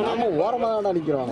நாம ஓரமாக தான் நிற்கிறோம்.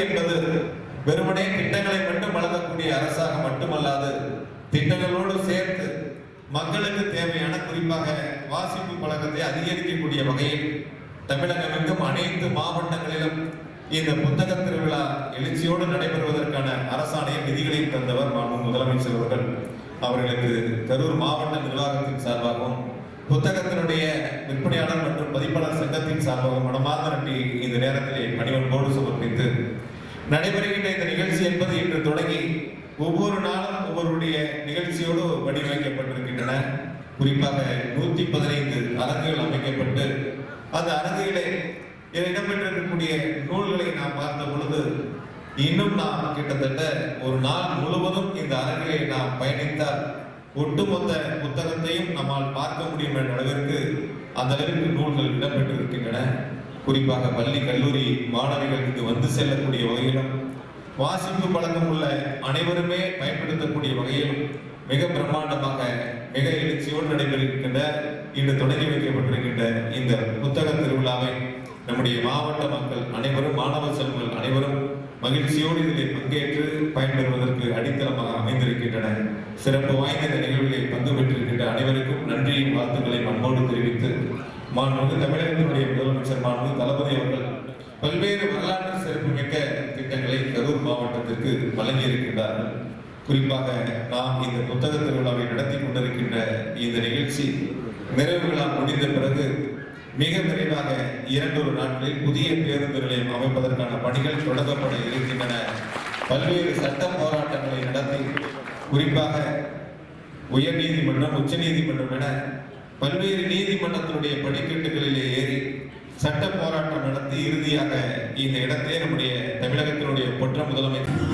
என்பது வெறுமனே திட்டங்களை மட்டும் வழங்கக்கூடிய அரசாக மட்டுமல்லாது திட்டங்களோடு சேர்த்து மக்களுக்கு தேவையான குறிப்பாக வாசிப்பு பழக்கத்தை அதிகரிக்கக்கூடிய வகையில் தமிழகமெங்கும் அனைத்து மாவட்டங்களிலும் இந்த புத்தக திருவிழா எழுச்சியோடு நடைபெறுவதற்கான அரசாணைய விதிகளை தந்தவர் மாண்பு முதலமைச்சர் அவர்கள். அவர்களுக்கு கரூர் மாவட்ட நிர்வாகத்தின் சார்பாகவும் புத்தகத்தினுடைய விற்பனையாளர் மற்றும் பதிப்பாளர் சங்கத்தின் சார்பாக மனமார்ந்த நன்றி இந்த நேரத்திலே பணிவன்போடு சமர்ப்பித்து நடைபெறுகின்ற இந்த நிகழ்ச்சி என்பது இன்று தொடங்கி ஒவ்வொரு நாளும் ஒவ்வொருடைய நிகழ்ச்சியோடு வடிவமைக்கப்பட்டிருக்கின்றன. குறிப்பாக 115 அரங்குகள் அமைக்கப்பட்டு அந்த அரங்குகளை இடம்பெற்றிருக்கக்கூடிய நூல்களை நாம் பார்த்த பொழுது இன்னும் நாம் கிட்டத்தட்ட ஒரு நாள் முழுவதும் இந்த அரங்குகளை நாம் பயணித்தால் ஒட்டுமொத்த புத்தகத்தையும் நம்மால் பார்க்க முடியும் என்ற அளவிற்கு அந்த அளவிற்கு நூல்கள் இடம்பெற்றிருக்கின்றன. குறிப்பாக பள்ளி கல்லூரி மாணவிகள் இங்கு வந்து செல்லக்கூடிய வகையிலும் வாசிப்பு பழக்கம் உள்ள அனைவருமே பயன்படுத்தக்கூடிய வகையிலும் மிக பிரம்மாண்டமாக மிக எழுச்சியோடு நடைபெறுகின்ற இன்று தொடங்கி வைக்கப்பட்டிருக்கின்ற இந்த புத்தக திருவிழாவை நம்முடைய மாவட்ட மக்கள் அனைவரும் மாணவ செல்வங்கள் அனைவரும் மகிழ்ச்சியோடு இதில் பங்கேற்று பயன்பெறுவதற்கு அடித்தளமாக அமைந்திருக்கின்றன. சிறப்பு வாய்ந்த இந்த நிகழ்விலே பங்கு பெற்றிருக்கின்ற அனைவருக்கும் நன்றியும் வாழ்த்துக்களை அன்போடு தெரிவித்து மாண்புமிகு தமிழகத்தினுடைய முதலமைச்சர் மாண்புமிகு தளபதி அவர்கள் பல்வேறு வரலாற்று சிறப்புமிக்க திட்டங்களை கரூர் மாவட்டத்திற்கு வழங்கியிருக்கின்றார்கள். குறிப்பாக நாம் இந்த புத்தக திருவிழாவை நடத்தி கொண்டிருக்கின்ற இந்த நிகழ்ச்சி நிறைவு விழா முடிந்த பிறகு மிக விரைவாக 2 நாட்களில் புதிய பேருந்து நிலையம் அமைப்பதற்கான பணிகள் தொடங்கப்பட இருக்கின்றன. பல்வேறு சட்ட போராட்டங்களை நடத்தி குறிப்பாக உயர் நீதிமன்றம் உச்ச நீதிமன்றம் என பல்வேறு நீதிமன்றத்தினுடைய படிக்கட்டுகளிலே ஏறி சட்ட போராட்டம் நடத்தி இறுதியாக இந்த இடத்தை நம்முடைய தமிழகத்தினுடைய பொற்ற முதலமைச்சர்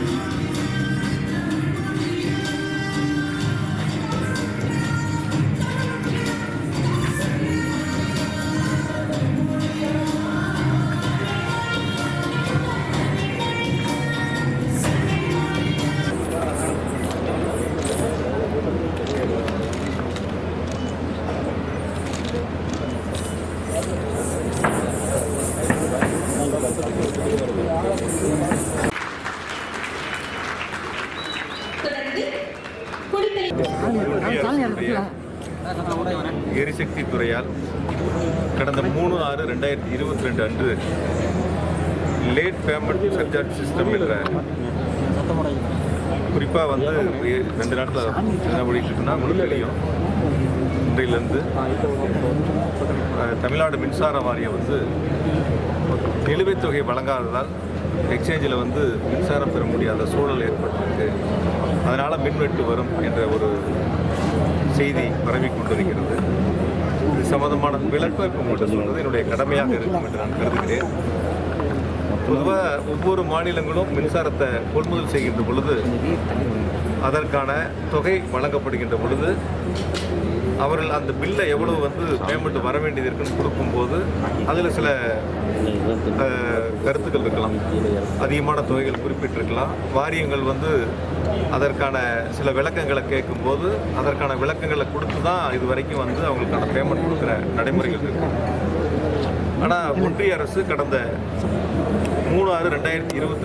எரிசக்தி துறையால் கடந்த 3/6/2022 அன்று லேட் பேமெண்ட் சர்சார்ஜ் சிஸ்டம் என்ற குறிப்பாக வந்து 2 நாட்கள் என்ன பண்ணிட்டு இருக்குன்னா உங்களுக்கு தெரியும். இன்றையிலிருந்து தமிழ்நாடு மின்சார வாரியம் வந்து நிலுவைத் தொகை வழங்காததால் எக்ஸ்சேஞ்சில் வந்து மின்சாரம் பெற முடியாத சூழல் ஏற்பட்டிருக்கு. அதனால் மின்வெட்டு வரும் என்ற ஒரு செய்தி பரவி கொண்டிருக்கிறது. இது சம்பந்தமான விளக்கம் இப்போ உங்கள்கிட்ட சொல்வது என்னுடைய கடமையாக இருக்கும் என்று நான் கருதுகிறேன். பொதுவாக ஒவ்வொரு மாநிலங்களும் மின்சாரத்தை கொள்முதல் செய்கின்ற பொழுது அதற்கான தொகை வழங்கப்படுகின்ற பொழுது அவர்கள் அந்த பில்லை எவ்வளவு வந்து பேமெண்ட் வர வேண்டியது இருக்குன்னு கொடுக்கும்போது அதில் சில கருத்துக்கள் இருக்கலாம். அதிகமான தொகைகள் குறிப்பிட்டிருக்கலாம். வாரியங்கள் வந்து அதற்கான சில விளக்கங்களை கேட்கும்போது அதற்கான விளக்கங்களை கொடுத்து தான் இது வரைக்கும் வந்து அவங்களுக்கான பேமெண்ட் கொடுக்குற நடைமுறைகள் இருக்கு. ஆனால் ஒன்றிய அரசு கடந்த 3/6/2022